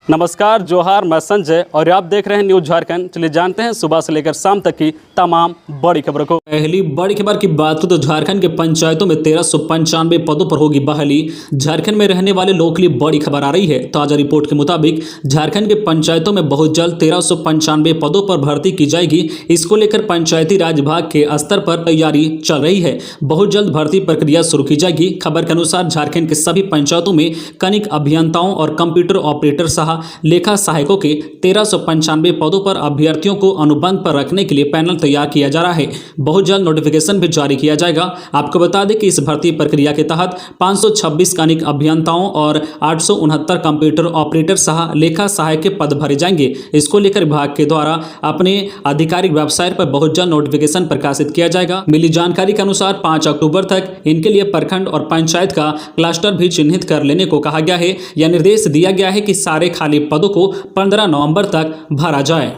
नमस्कार, जोहार, मैं संजय और आप देख रहे हैं न्यूज झारखंड। चलिए जानते हैं सुबह से लेकर शाम तक की तमाम बड़ी खबरों को। पहली बड़ी खबर की बात करें तो झारखंड के पंचायतों में 1395 पदों पर होगी बहाली। झारखंड में रहने वाले लोगों के लिए बड़ी खबर आ रही है। ताजा रिपोर्ट के मुताबिक झारखंड के पंचायतों में बहुत जल्द 1395 पदों पर भर्ती की जाएगी। इसको लेकर पंचायती राज विभाग के स्तर पर तैयारी चल रही है। बहुत जल्द भर्ती प्रक्रिया शुरू की जाएगी। खबर के अनुसार झारखंड के सभी पंचायतों में कनिक अभियंताओं और कंप्यूटर ऑपरेटर सह लेखा सहायकों के 1395 पदों पर अभ्यर्थियों को अनुबंध पर रखने के लिए पैनल तैयार किया जा रहा है। बहुत जल्द नोटिफिकेशन भी जारी किया जाएगा। आपको बता दें कि इस भर्ती प्रक्रिया के तहत 526 कनिक अभियंताओं और 869 कंप्यूटर ऑपरेटर सह लेखा सहायक के पद भरे जाएंगे। इसको लेकर विभाग के द्वारा अपने आधिकारिक वेबसाइट पर बहुत जल्द नोटिफिकेशन प्रकाशित किया जाएगा। मिली जानकारी के अनुसार 5 अक्टूबर तक इनके लिए प्रखंड और पंचायत का क्लस्टर भी चिन्हित कर लेने को कहा गया है। यह निर्देश दिया गया है कि सारे खाली पदों को 15 नवंबर तक भरा जाए।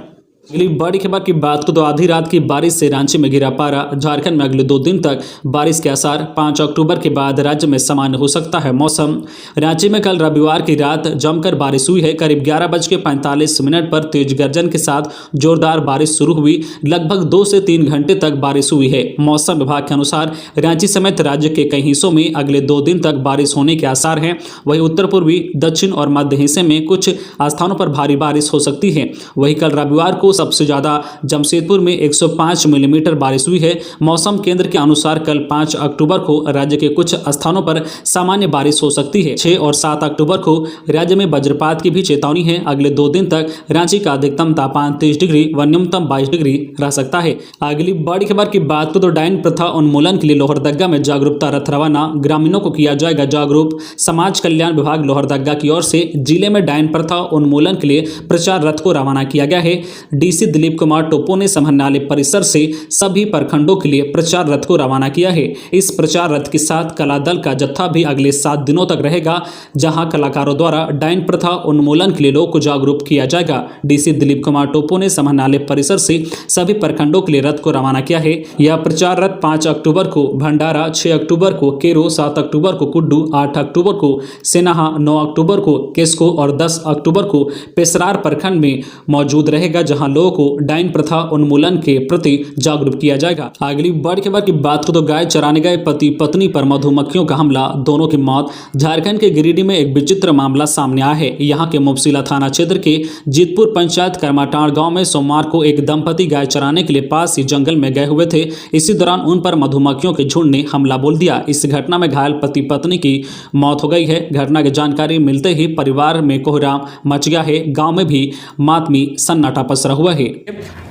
अगली बड़ी खबर की बात करें तो आधी रात की बारिश से रांची में गिरा पारा। झारखंड में अगले 2 दिन तक बारिश के आसार। 5 अक्टूबर के बाद राज्य में सामान्य हो सकता है मौसम। रांची में कल रविवार की रात जमकर बारिश हुई है। करीब 11:45 पर तेज गर्जन के साथ जोरदार बारिश शुरू हुई। लगभग 2 से 3 घंटे तक बारिश हुई है। मौसम विभाग के अनुसार रांची समेत राज्य के कई हिस्सों में अगले 2 दिन तक बारिश होने के आसार हैं। वहीं उत्तर पूर्वी, दक्षिण और मध्य हिस्से में कुछ स्थानों पर भारी बारिश हो सकती है। वहीं कल रविवार को सबसे ज्यादा जमशेदपुर में 105 मिलीमीटर बारिश हुई है। मौसम केंद्र के अनुसार कल 5 अक्टूबर को राज्य के कुछ स्थानों पर सामान्य बारिश हो सकती है। 6 और 7 अक्टूबर को राज्य में वज्रपात की भी चेतावनी है। अगले 2 दिन तक रांची का अधिकतम तापमान 23 डिग्री व न्यूनतम 22 डिग्री रह सकता है। अगली बड़ी खबर की बात करें तो डायन प्रथा उन्मूलन के लिए लोहरदगा में जागरूकता रथ रवाना। ग्रामीणों को किया जाएगा जागरूक। समाज कल्याण विभाग लोहरदगा की ओर से जिले में डायन प्रथा उन्मूलन के लिए प्रचार रथ को रवाना किया गया है। डीसी दिलीप कुमार टोपो ने समाहरणालय परिसर से सभी प्रखंडों के लिए प्रचार रथ को रवाना किया है। इस प्रचार रथ के साथ कला दल का जत्था भी अगले 7 दिनों तक रहेगा, जहां कलाकारों द्वारा डायन प्रथा उन्मूलन के लिए लोगों को जागरूक किया जाएगा। डीसी दिलीप कुमार टोपो ने समाहरणालय परिसर से सभी प्रखंडों के लिए रथ को रवाना किया है। यह प्रचार रथ 5 अक्टूबर को भंडारा, 6 अक्टूबर को केरो, 7 अक्टूबर को कुड्डू, 8 अक्टूबर को सेनाहा, 9 अक्टूबर को केस्को और 10 अक्टूबर को पेसरार प्रखंड में मौजूद रहेगा, जहां लोगों को डायन प्रथा उन्मूलन के प्रति जागरूक किया जाएगा। अगली बड़ी खबर की बात करें तो गाय चराने गए पति पत्नी पर मधुमक्खियों का हमला, दोनों की मौत। झारखंड के गिरिडीह में एक विचित्र मामला सामने आया है। यहां के मुफस्सिला थाना क्षेत्र के जीतपुर पंचायत करमाटांड़ गांव में सोमवार को एक दंपति गाय चराने के लिए पास ही जंगल में गए हुए थे। इसी दौरान उन पर मधुमक्खियों के झुंड ने हमला बोल दिया। इस घटना में घायल पति पत्नी की मौत हो गई है। घटना की जानकारी मिलते ही परिवार में कोहराम मच गया है। गाँव में भी मातमी सन्नाटा पसरा हुआ है।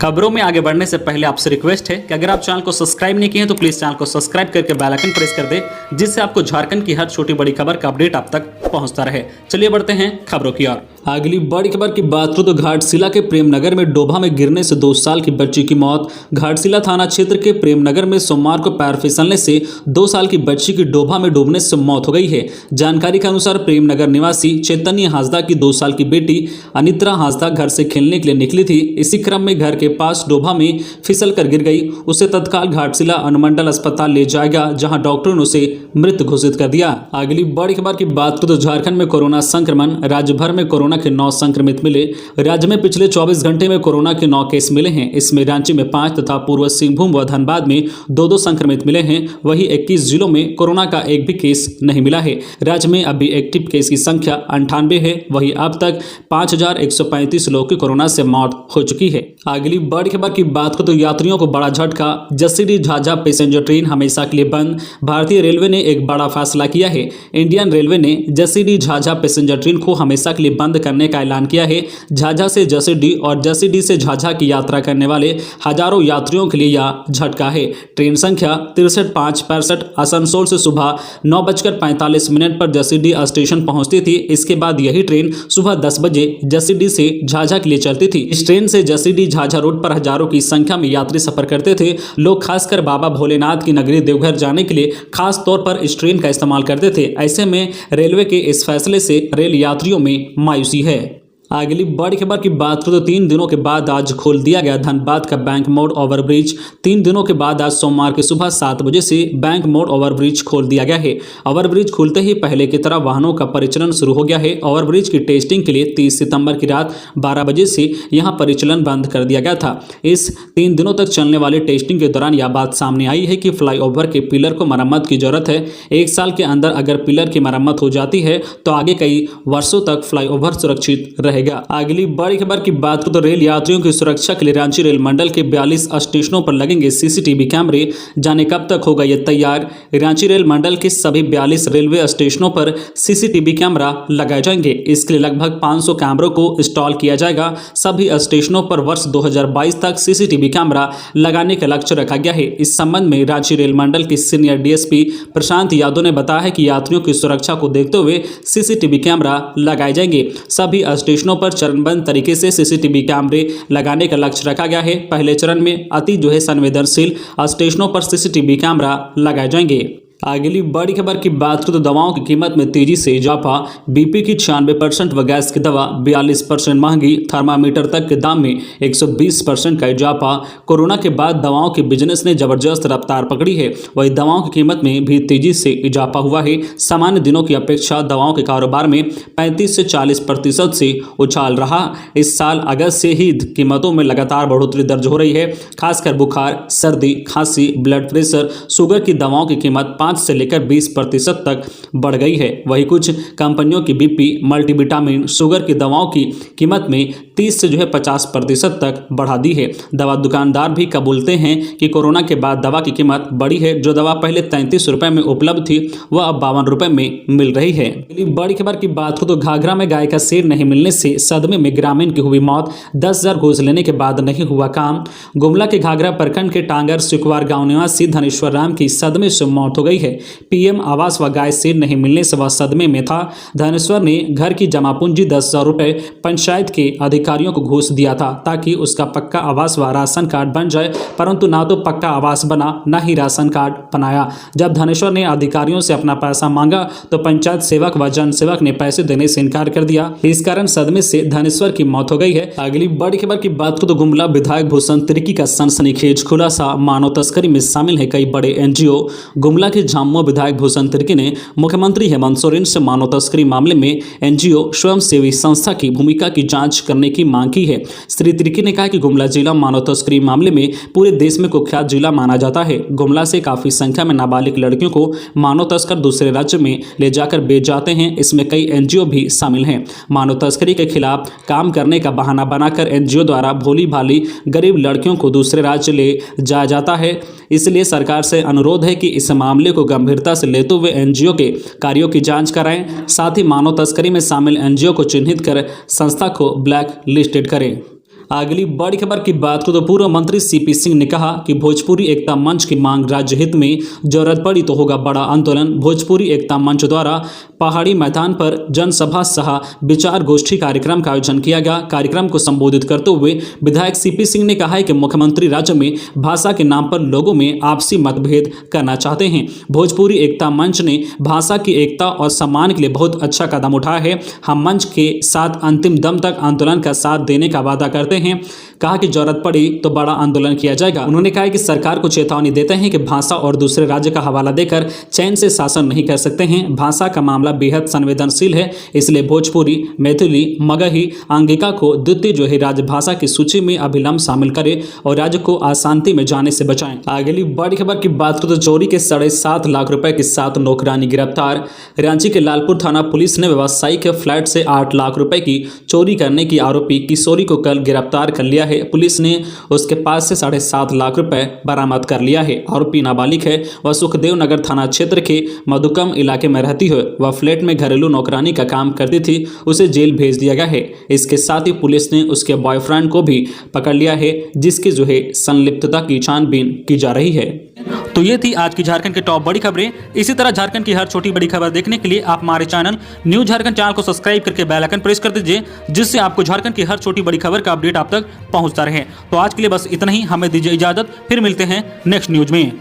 खबरों में आगे बढ़ने से पहले आपसे रिक्वेस्ट है कि अगर आप चैनल को सब्सक्राइब नहीं किए हैं तो प्लीज चैनल को सब्सक्राइब करके बेल आइकन प्रेस कर दे, जिससे आपको झारखंड की हर छोटी बड़ी खबर का अपडेट आप तक पहुंचता रहे। चलिए बढ़ते हैं खबरों की ओर। अगली बड़ी खबर की बात करें तो घाटशिला के प्रेमनगर में डोभा में गिरने से 2 साल की बच्ची की मौत। घाटशिला थाना क्षेत्र के प्रेमनगर में सोमवार को पैर फिसलने से 2 साल की बच्ची की डोभा में डूबने से मौत हो गई है। जानकारी के अनुसार प्रेमनगर निवासी चैतन्य हांसदा की 2 साल की बेटी अनित्रा हांसदा घर से खेलने के लिए निकली थी। इसी क्रम में घर के पास डोभा में फिसल कर गिर गई। उसे तत्काल घाटशिला अनुमंडल अस्पताल ले जाएगा, जहां डॉक्टरों ने उसे मृत घोषित कर दिया। अगली बड़ी खबर की बात करें तो झारखंड में कोरोना संक्रमण। राज्य भर में कोरोना के 9 संक्रमित मिले। राज्य में पिछले 24 घंटे में कोरोना के 9 केस मिले हैं। इसमें रांची में 5 तथा पूर्व सिंहभूम व धनबाद में 2-2 संक्रमित मिले हैं। वहीं 21 जिलों में कोरोना का एक भी केस नहीं मिला है। राज्य में अभी एक्टिव केस की संख्या 98 है। वहीं अब तक 5135 लोगों की कोरोना से मौत हो चुकी है। अगली बड़ी खबर की बात करें तो यात्रियों को बड़ा झटका। जसीडीह झाझा पैसेंजर ट्रेन हमेशा के लिए बंद। भारतीय रेलवे ने एक बड़ा फैसला किया है। इंडियन रेलवे ने जसीडीह झाझा पैसेंजर ट्रेन को हमेशा के लिए बंद करने का ऐलान किया है। झाझा से जसीडीह और जसीडीह से झाझा की यात्रा करने वाले हजारों यात्रियों के लिए यह झटका है। ट्रेन संख्या 63565 आसनसोल से सुबह 9:45 पर जसीडीह स्टेशन पहुंचती थी। इसके बाद यही ट्रेन सुबह 10 बजे जसीडीह से झाझा के लिए चलती थी। इस ट्रेन से जसीडीह झाझा रोड पर हजारों की संख्या में यात्री सफर करते थे। लोग खासकर बाबा भोलेनाथ की नगरी देवघर जाने के लिए खास तौर पर इस ट्रेन का इस्तेमाल करते थे। ऐसे में रेलवे के इस फैसले से रेल यात्रियों में मायूसी है। अगली बड़ी खबर की बात करें तो 3 दिनों के बाद आज खोल दिया गया धनबाद का बैंक मोड़ ओवरब्रिज। 3 दिनों के बाद आज सोमवार की सुबह 7 बजे से बैंक मोड़ ओवरब्रिज खोल दिया गया है। ओवरब्रिज खुलते ही पहले की तरह वाहनों का परिचालन शुरू हो गया है। ओवरब्रिज की टेस्टिंग के लिए 30 सितंबर की रात 12 बजे से यहां परिचालन बंद कर दिया गया था। इस 3 दिनों तक चलने वाली टेस्टिंग के दौरान यह बात सामने आई है कि फ्लाईओवर के पिलर को मरम्मत की जरूरत है। 1 साल के अंदर अगर पिलर की मरम्मत हो जाती है तो आगे कई वर्षों तक फ्लाईओवर सुरक्षित रहेगा। अगली बड़ी खबर की बात करें तो रेल यात्रियों की सुरक्षा के लिए रांची रेल मंडल के 42 स्टेशनों पर लगेंगे सीसीटीवी कैमरे। जाने कब तक होगा यह तैयार। रांची रेल मंडल के सभी 42 रेलवे स्टेशनों पर सीसीटीवी कैमरा लगाए जाएंगे। इसके लिए लगभग 500 कैमरों को इंस्टॉल किया जाएगा। सभी स्टेशनों पर वर्ष 2022 तक सीसीटीवी कैमरा लगाने का लक्ष्य रखा गया है। इस संबंध में रांची रेल मंडल के सीनियर डीएसपी प्रशांत यादव ने बताया है कि यात्रियों की सुरक्षा को देखते हुए सीसीटीवी कैमरा लगाए जाएंगे। सभी स्टेशनों पर चरणबद्ध तरीके से सीसीटीवी कैमरे लगाने का लक्ष्य रखा गया है। पहले चरण में अति संवेदनशील स्टेशनों पर सीसीटीवी कैमरा लगाए जाएंगे। अगली बड़ी खबर की बात करें तो दवाओं की कीमत में तेजी से इजाफा। बीपी की 96% व गैस की दवा 42% महंगी। थर्मामीटर तक के दाम में 120% का इजाफा। कोरोना के बाद दवाओं के बिजनेस ने जबरदस्त रफ्तार पकड़ी है। वही दवाओं की कीमत में भी तेजी से इजाफा हुआ है। सामान्य दिनों की अपेक्षा दवाओं के कारोबार में 35 से 40% से उछाल रहा। इस साल अगस्त से ही कीमतों में लगातार बढ़ोतरी दर्ज हो रही है। खासकर बुखार, सर्दी, खांसी, ब्लड प्रेशर, शुगर की दवाओं की कीमत 5 से लेकर 20% तक बढ़ गई है। वही कुछ कंपनियों की बीपी, मल्टीविटामिन, शुगर की दवाओं की कीमत में 30 से 50% तक बढ़ा दी है। दवा दुकानदार भी कबूलते हैं कि कोरोना के बाद दवा की कीमत बढ़ी है। जो दवा पहले 33 रुपए में उपलब्ध थी वह अब 52 रुपए में मिल रही है। बड़ी खबर की बात हो तो घाघरा में गाय का शेर नहीं मिलने से सदमे में ग्रामीण की हुई मौत। 10,000 घूस लेने के बाद नहीं हुआ काम। गुमला के घाघरा प्रखंड के टांगर सिकवार गांव निवासी धनेश्वर राम की सदमे से मौत हो गई है। पीएम आवास व गाय शेर नहीं मिलने से वह सदमे में था। धनेश्वर ने घर की जमा पूंजी 10,000 रुपए पंचायत के अधिकारियों को घूस दिया था ताकि उसका पक्का आवास व राशन कार्ड बन जाए, परंतु ना तो पक्का आवास बना न ही राशन कार्ड बनाया। जब धनेश्वर ने अधिकारियों से अपना पैसा मांगा तो पंचायत सेवक व जन सेवक ने पैसे देने से इनकार कर दिया। इस कारण सदमे से धनेश्वर की मौत हो गई है। अगली बड़ी खबर की बात करें तो गुमला विधायक भूषण तिर्की का सनसनीखेज खुलासा। मानव तस्करी में शामिल है कई बड़े एनजीओ। गुमला के झामुमो विधायक भूषण तिर्की ने मुख्यमंत्री हेमंत सोरेन से मानव तस्करी मामले में एनजीओ स्वयं सेवी संस्था की भूमिका की जांच करने की मांग की है। श्री तिर्की ने कहा कि गुमला जिला मानव तस्करी मामले में पूरे देश में कुख्यात जिला माना जाता है। गुमला से काफी संख्या में नाबालिग लड़कियों को मानव तस्कर दूसरे राज्य में ले जाकर बेच जाते हैं। इसमें कई एनजीओ भी शामिल हैं। मानव तस्करी के खिलाफ काम करने का बहाना बनाकर एनजीओ द्वारा भोली भाली गरीब लड़कियों को दूसरे राज्य ले जाया जाता है। इसलिए सरकार से अनुरोध है कि इस मामले को गंभीरता से लेते हुए एनजीओ के कार्यों की जांच कराएं। साथ ही मानव तस्करी में शामिल एनजीओ को चिन्हित कर संस्था को ब्लैक लिस्टेड करें। अगली बड़ी खबर की बात करें तो पूर्व मंत्री सीपी सिंह ने कहा कि भोजपुरी एकता मंच की मांग राज्य हित में जरूरत पड़ी तो होगा बड़ा आंदोलन। भोजपुरी एकता मंच द्वारा पहाड़ी मैदान पर जनसभा सह विचार गोष्ठी कार्यक्रम का आयोजन किया गया। कार्यक्रम को संबोधित करते हुए विधायक सीपी सिंह ने कहा है कि मुख्यमंत्री राज्य में भाषा के नाम पर लोगों में आपसी मतभेद करना चाहते हैं। भोजपुरी एकता मंच ने भाषा की एकता और सम्मान के लिए बहुत अच्छा कदम उठाया है। हम मंच के साथ अंतिम दम तक आंदोलन का साथ देने का वादा करते हैं। कहा कि जरूरत पड़ी तो बड़ा आंदोलन किया जाएगा। उन्होंने कहा कि सरकार को चेतावनी देते हैं कि भाषा और दूसरे राज्य का हवाला देकर चैन से शासन नहीं कर सकते हैं। भाषा का मामला बेहद संवेदनशील है, इसलिए भोजपुरी, मैथिली, मगही, अंगिका को द्वितीय राजभाषा की सूची में अभिलंब शामिल करें और राज्य को अशांति में जाने से बचाएं। अगली बड़ी खबर की बात करें तो चोरी के 7.5 लाख रुपए के साथ नौकरानी गिरफ्तार। रांची के लालपुर थाना पुलिस ने व्यवसायी के फ्लैट से 8 लाख रुपए की चोरी करने की आरोपी किशोरी को कल गिरफ्तार कर लिया है। पुलिस ने उसके पास से 7.5 लाख रुपए बरामद कर लिया है। आरोपी नाबालिग है। वह सुखदेव नगर थाना क्षेत्र के मधुकम इलाके में रहती है। वह फ्लैट में घरेलू नौकरानी का काम करती थी। उसे जेल भेज दिया गया है। इसके साथ ही पुलिस ने उसके बॉयफ्रेंड को भी पकड़ लिया है, जिसकी संलिप्तता की छानबीन की जा रही है। तो ये थी आज की झारखंड की टॉप बड़ी खबरें। इसी तरह झारखंड की हर छोटी बड़ी खबर देखने के लिए आप हमारे चैनल न्यूज झारखंड चैनल को सब्सक्राइब करके बेल आइकन प्रेस कर दीजिए, जिससे आपको झारखंड की हर छोटी बड़ी खबर का अपडेट आप तक पहुंचता रहे। तो आज के लिए बस इतना ही। हमें दीजिए इजाजत, फिर मिलते हैं नेक्स्ट न्यूज में।